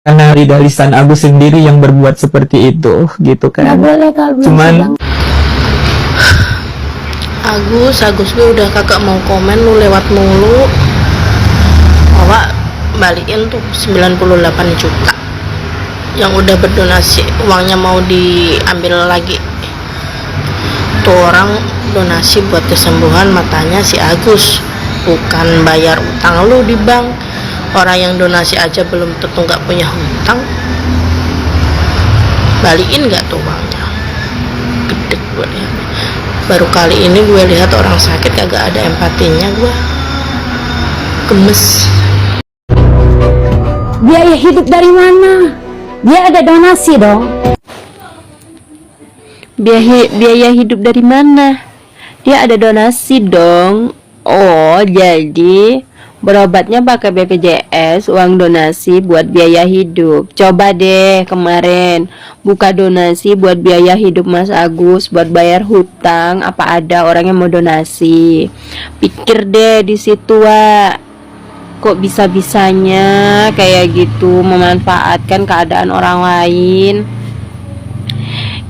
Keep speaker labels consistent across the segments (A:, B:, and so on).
A: karena dari lisan Agus sendiri yang berbuat seperti itu gitu
B: Nggak
A: kan.
B: boleh kalau belum
A: Cuman
B: sidang.
C: Agus gue udah kagak mau komen, lu lewat mulu. Bawa balikin tuh 98 juta yang udah berdonasi, uangnya mau diambil lagi. Tuh orang donasi buat kesembuhan matanya si Agus, bukan bayar utang lu di bank. Orang yang donasi aja belum tentu nggak punya hutang. Balikin nggak tuh uangnya? Gede gue lihat. Baru kali ini gue lihat orang sakit kagak ada empatinya, gue gemes.
B: Biaya hidup dari mana? Dia ada donasi dong.
D: Biaya hidup dari mana? Dia ada donasi dong. Oh, jadi berobatnya pakai BPJS, uang donasi buat biaya hidup. Coba deh kemarin buka donasi buat biaya hidup Mas Agus, buat bayar hutang. Apa ada orang yang mau donasi? Pikir deh di situ, Wak. Kok bisa-bisanya kayak gitu memanfaatkan keadaan orang lain?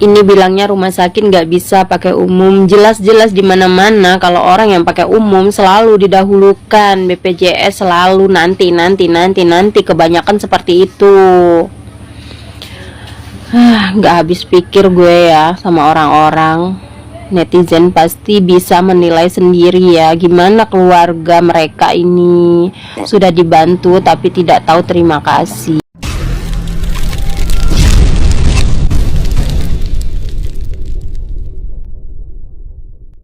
D: Ini bilangnya rumah sakit nggak bisa pakai umum. Jelas-jelas di mana-mana kalau orang yang pakai umum selalu didahulukan, BPJS selalu nanti. Kebanyakan seperti itu. Nggak habis pikir gue ya sama orang-orang. Netizen pasti bisa menilai sendiri ya gimana keluarga mereka ini sudah dibantu tapi tidak tahu terima kasih.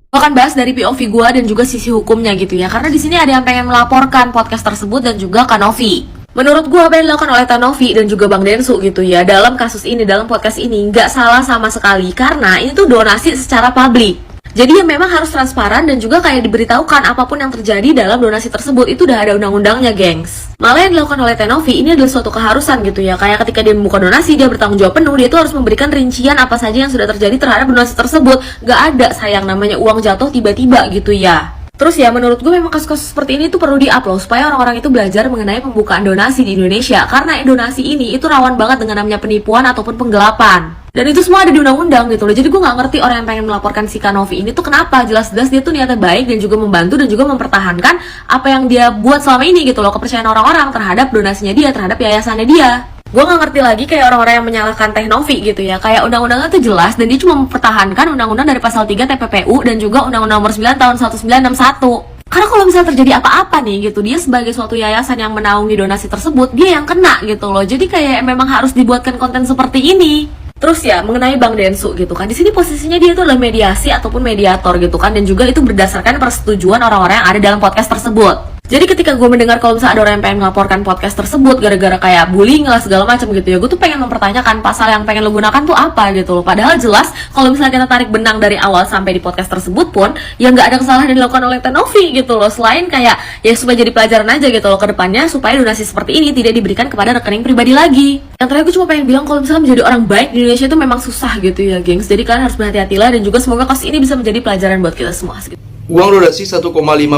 E: Gue akan bahas dari POV gue dan juga sisi hukumnya gitu ya. Karena di sini ada yang pengen melaporkan podcast tersebut dan juga Kanovi. Menurut gue apa yang dilakukan oleh Kanovi dan juga Bang Densu gitu ya dalam kasus ini, dalam podcast ini nggak salah sama sekali. Karena ini tuh donasi secara publik. Jadi ya memang harus transparan dan juga kayak diberitahukan apapun yang terjadi dalam donasi tersebut. Itu udah ada undang-undangnya, gengs. Malah yang dilakukan oleh Tenovi ini adalah suatu keharusan gitu ya. Kayak ketika dia membuka donasi, dia bertanggung jawab penuh. Dia tuh harus memberikan rincian apa saja yang sudah terjadi terhadap donasi tersebut. Gak ada sayang namanya uang jatuh tiba-tiba gitu ya. Terus ya menurut gue memang kasus-kasus seperti ini tuh perlu di-upload supaya orang-orang itu belajar mengenai pembukaan donasi di Indonesia. Karena donasi ini itu rawan banget dengan namanya penipuan ataupun penggelapan. Dan itu semua ada di undang-undang gitu loh. Jadi gue gak ngerti orang yang pengen melaporkan si Kanovi ini tuh kenapa. Jelas-jelas dia tuh niatnya baik dan juga membantu dan juga mempertahankan apa yang dia buat selama ini gitu loh. Kepercayaan orang-orang terhadap donasinya dia, terhadap yayasannya dia. Gue gak ngerti lagi kayak orang-orang yang menyalahkan Teknovi gitu ya. Kayak undang-undangnya tuh jelas dan dia cuma mempertahankan undang-undang dari pasal 3 TPPU dan juga undang-undang nomor 9 tahun 1961. Karena kalau misalnya terjadi apa-apa nih gitu, dia sebagai suatu yayasan yang menaungi donasi tersebut, dia yang kena gitu loh. Jadi kayak memang harus dibuatkan konten seperti ini. Terus ya mengenai Bang Densu gitu kan, di sini posisinya dia itu adalah mediasi ataupun mediator gitu kan, dan juga itu berdasarkan persetujuan orang-orang yang ada dalam podcast tersebut. Jadi ketika gue mendengar kalau misalnya ada orang yang pengen melaporkan podcast tersebut gara-gara kayak bullying lah segala macam gitu ya, gue tuh pengen mempertanyakan pasal yang pengen lo gunakan tuh apa gitu loh. Padahal jelas kalau misalnya kita tarik benang dari awal sampai di podcast tersebut pun ya nggak ada kesalahan yang dilakukan oleh Tenovi gitu loh, selain kayak ya supaya jadi pelajaran aja gitu loh ke depannya, supaya donasi seperti ini tidak diberikan kepada rekening pribadi lagi. Yang terakhir gue cuma pengen bilang kalau misalnya menjadi orang baik di Indonesia itu memang susah gitu ya gengs. Jadi kalian harus berhati-hatilah dan juga semoga kasus ini bisa menjadi pelajaran buat kita semua gitu.
F: Uang donasi 1,5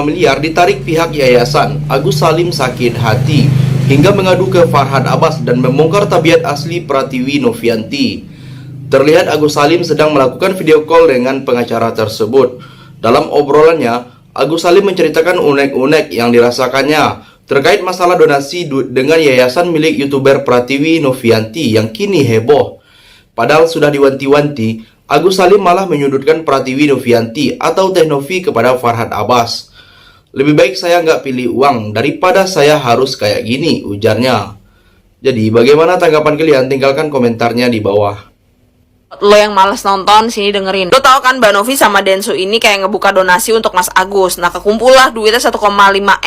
F: miliar ditarik pihak yayasan. Agus Salim sakit hati hingga mengadu ke Farhad Abbas dan membongkar tabiat asli Pratiwi Novianti. Terlihat Agus Salim sedang melakukan video call dengan pengacara tersebut. Dalam obrolannya, Agus Salim menceritakan unek-unek yang dirasakannya terkait masalah donasi dengan yayasan milik YouTuber Pratiwi Novianti yang kini heboh. Padahal sudah diwanti-wanti, Agus Salim malah menyudutkan Pratiwi Novianti atau Teknovi kepada Farhad Abbas. Lebih baik saya nggak pilih uang daripada saya harus kayak gini, ujarnya. Jadi bagaimana tanggapan kalian? Tinggalkan komentarnya di bawah.
C: Lo yang males nonton, sini dengerin. Lo tau kan Mbak Novi sama Densu ini kayak ngebuka donasi untuk Mas Agus. Nah kekumpul lah duitnya 1,5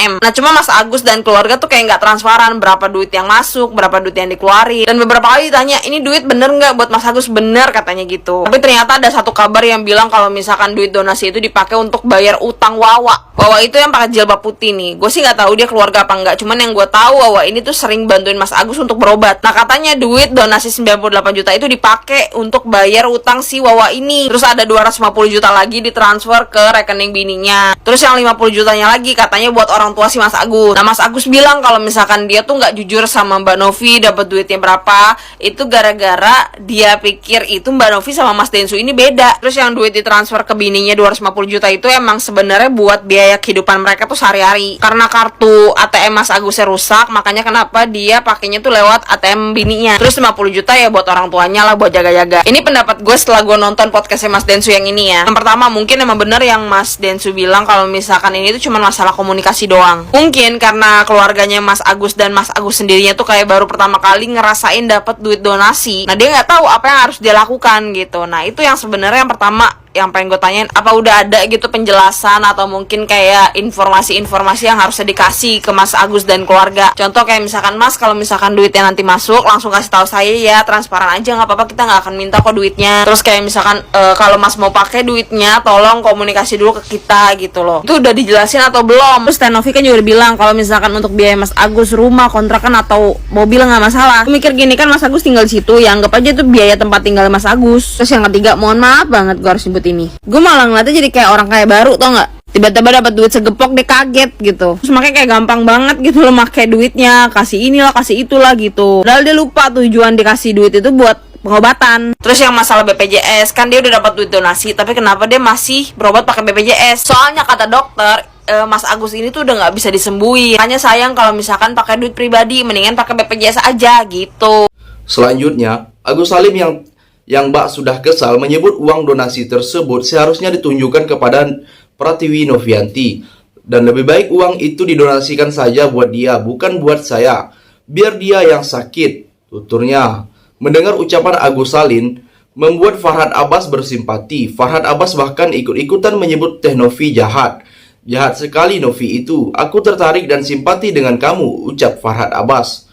C: M. Nah cuma Mas Agus dan keluarga tuh kayak nggak transparan berapa duit yang masuk, berapa duit yang dikeluarin. Dan beberapa kali ditanya, ini duit bener nggak buat Mas Agus? Bener katanya gitu. Tapi ternyata ada satu kabar yang bilang kalau misalkan duit donasi itu dipakai untuk bayar utang Wawa. Wawa itu yang pakai jilbab putih nih. Gue sih nggak tahu dia keluarga apa enggak. Cuman yang gue tahu Wawa ini tuh sering bantuin Mas Agus untuk berobat. Nah katanya duit donasi 98 juta itu dipakai untuk bayar utang si Wawa ini. Terus ada 250 juta lagi ditransfer ke rekening bininya. Terus yang 50 jutanya lagi katanya buat orang tua si Mas Agus. Nah, Mas Agus bilang kalau misalkan dia tuh nggak jujur sama Mbak Novi dapat duitnya berapa, itu gara-gara dia pikir itu Mbak Novi sama Mas Densu ini beda. Terus yang duit ditransfer ke bininya 250 juta itu emang sebenarnya buat biaya kehidupan mereka tuh sehari-hari. Karena kartu ATM Mas Agusnya rusak, makanya kenapa dia pakainya tuh lewat ATM bininya. Terus 50 juta ya buat orang tuanya lah, buat jaga-jaga. Ini pendapat gue setelah gue nonton podcastnya Mas Densu yang ini ya. Yang pertama, mungkin emang bener yang Mas Densu bilang kalau misalkan ini tuh cuma masalah komunikasi doang. Mungkin karena keluarganya Mas Agus dan Mas Agus sendirinya tuh kayak baru pertama kali ngerasain dapat duit donasi. Nah, dia nggak tahu apa yang harus dia lakukan gitu. Nah, itu yang sebenarnya yang pertama yang pengen gue tanyain, apa udah ada gitu penjelasan atau mungkin kayak informasi-informasi yang harusnya dikasih ke Mas Agus dan keluarga. Contoh kayak misalkan, Mas, kalau misalkan duitnya nanti masuk langsung kasih tahu saya ya, transparan aja, nggak apa-apa, kita nggak akan minta kok duitnya. Terus kayak misalkan kalau Mas mau pakai duitnya tolong komunikasi dulu ke kita gitu loh. Itu udah dijelasin atau belum? Terus Tenovi kan juga udah bilang kalau misalkan untuk biaya Mas Agus rumah, kontrakan atau mobil nggak masalah. Aku mikir gini, kan Mas Agus tinggal di situ, ya anggap aja itu biaya tempat tinggal Mas Agus. Terus yang ketiga, mohon maaf banget gue harus nyebut ini, gue malah ngeliatnya jadi kayak orang kaya baru, tau nggak? Tiba-tiba dapat duit segepok dia kaget gitu. Terus makanya kayak gampang banget gitu loh pakai duitnya, kasih inilah kasih itulah gitu. Padahal dia lupa tujuan dikasih duit itu buat pengobatan. Terus yang masalah BPJS, kan dia udah dapat duit donasi, tapi kenapa dia masih berobat pakai BPJS? Soalnya kata dokter, Mas Agus ini tuh udah nggak bisa disembuhin. Makanya sayang kalau misalkan pakai duit pribadi, mendingan pakai BPJS aja gitu.
F: Selanjutnya, Agus Salim yang Mbak sudah kesal menyebut uang donasi tersebut seharusnya ditunjukkan kepada Pratiwi Novianti, dan lebih baik uang itu didonasikan saja buat dia, bukan buat saya, biar dia yang sakit, tuturnya. Mendengar ucapan Agus Salim membuat Farhad Abbas bersimpati. Farhad Abbas bahkan ikut-ikutan menyebut Teh Novi jahat. Jahat sekali Novi itu, aku tertarik dan simpati dengan kamu, ucap Farhad Abbas.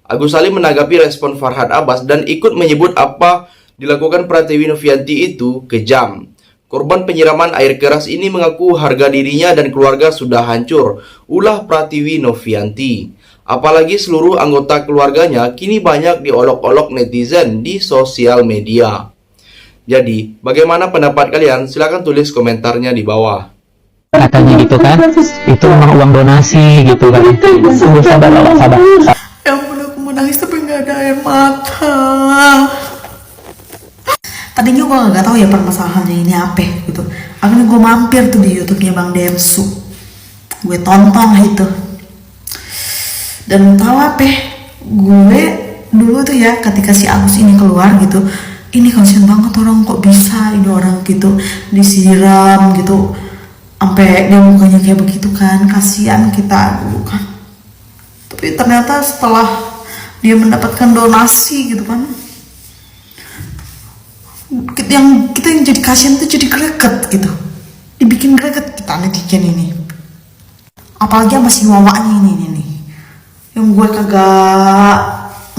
F: Agus Salim menanggapi respon Farhad Abbas dan ikut menyebut apa dilakukan Pratiwi Novianti itu kejam. Korban penyiraman air keras ini mengaku harga dirinya dan keluarga sudah hancur, ulah Pratiwi Novianti. Apalagi seluruh anggota keluarganya kini banyak diolok-olok netizen di sosial media. Jadi, bagaimana pendapat kalian? Silahkan tulis komentarnya di bawah.
A: Katanya gitu kan, itu memang uang donasi gitu kan. Sabar, sabar.
G: Ya ampun, aku mau nangis tapi gak ada air mata. Tadinya gue gak tahu ya permasalahannya ini apa gitu. Akhirnya gue mampir tuh di YouTube-nya Bang Densu. Gue tonton itu. Dan tahu apa? Gue dulu tuh ya ketika si Agus ini keluar gitu, ini kasian banget orang, kok bisa ini orang gitu disiram gitu sampai dia mukanya kayak begitu kan, kasihan kita dulu kan. Tapi ternyata setelah dia mendapatkan donasi gitu kan, yang kita yang jadi kasihan tuh jadi greget gitu, dibikin greget kita netizen ini. Apalagi sama si Wawanya ini nih, yang gue kagak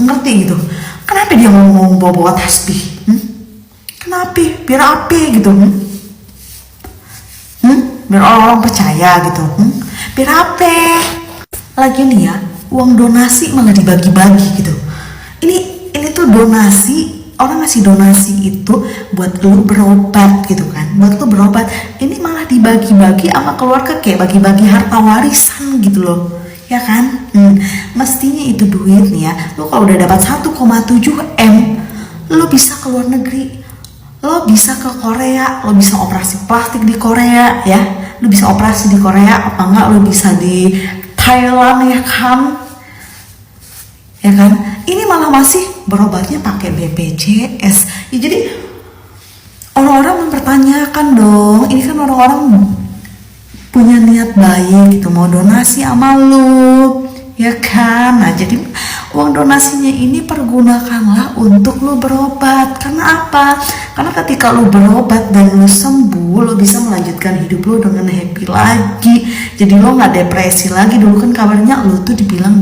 G: ngerti gitu. Kenapa dia ngomong bawa-bawa tasbih? Kenapa? Biar apa gitu? Biar orang-orang percaya gitu. Biar apa? Lagi nih ya, uang donasi malah dibagi-bagi gitu. Ini tuh donasi, orang ngasih donasi itu buat lu berobat gitu kan, buat lu berobat. Ini malah dibagi-bagi sama keluarga kayak bagi-bagi harta warisan gitu loh, ya kan? Mestinya itu duit nih ya, lu kalau udah dapat 1,7 M, lu bisa ke luar negeri, lo bisa ke Korea, lo bisa operasi plastik di Korea ya, lo bisa operasi di Korea, apa enggak lo bisa di Thailand ya kan? Ya kan? Ini malah masih berobatnya pakai BPJS. Ya, jadi orang-orang mempertanyakan dong, ini kan orang-orang punya niat baik gitu, mau donasi sama lo, ya kan? Nah, jadi uang donasinya ini pergunakanlah untuk lo berobat. Karena apa? Karena ketika lo berobat dan lo sembuh, lo bisa melanjutkan hidup lo dengan happy lagi. Jadi lo nggak depresi lagi. Dulu kan kabarnya lo tuh dibilang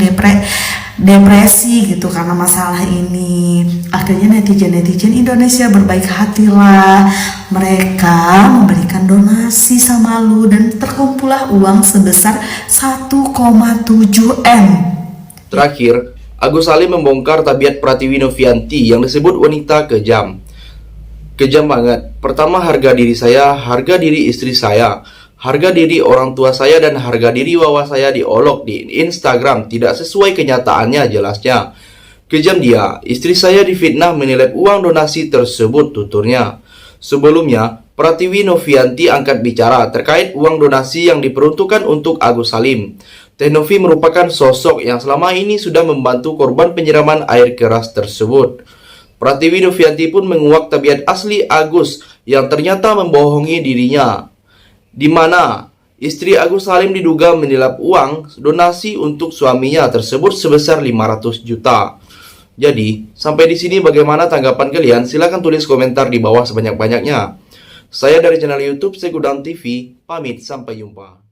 G: depresi gitu karena masalah ini. Akhirnya netizen Indonesia berbaik hatilah, mereka memberikan donasi sama lu dan terkumpullah uang sebesar 1,7 M.
F: Terakhir, Agus Salim membongkar tabiat Pratiwi Novianti yang disebut wanita kejam. Kejam banget. Pertama, harga diri saya, harga diri istri saya, harga diri orang tua saya, dan harga diri wawa saya diolok di Instagram. Tidak sesuai kenyataannya jelasnya. Kejam dia, istri saya difitnah menilai uang donasi tersebut, tuturnya. Sebelumnya, Pratiwi Novianti angkat bicara terkait uang donasi yang diperuntukkan untuk Agus Salim. Teh Novi merupakan sosok yang selama ini sudah membantu korban penyiraman air keras tersebut. Pratiwi Novianti pun menguak tabiat asli Agus yang ternyata membohongi dirinya, di mana istri Agus Salim diduga menilap uang donasi untuk suaminya tersebut sebesar 500 juta. Jadi, sampai di sini bagaimana tanggapan kalian? Silahkan tulis komentar di bawah sebanyak-banyaknya. Saya dari channel YouTube Segudang TV, pamit, sampai jumpa.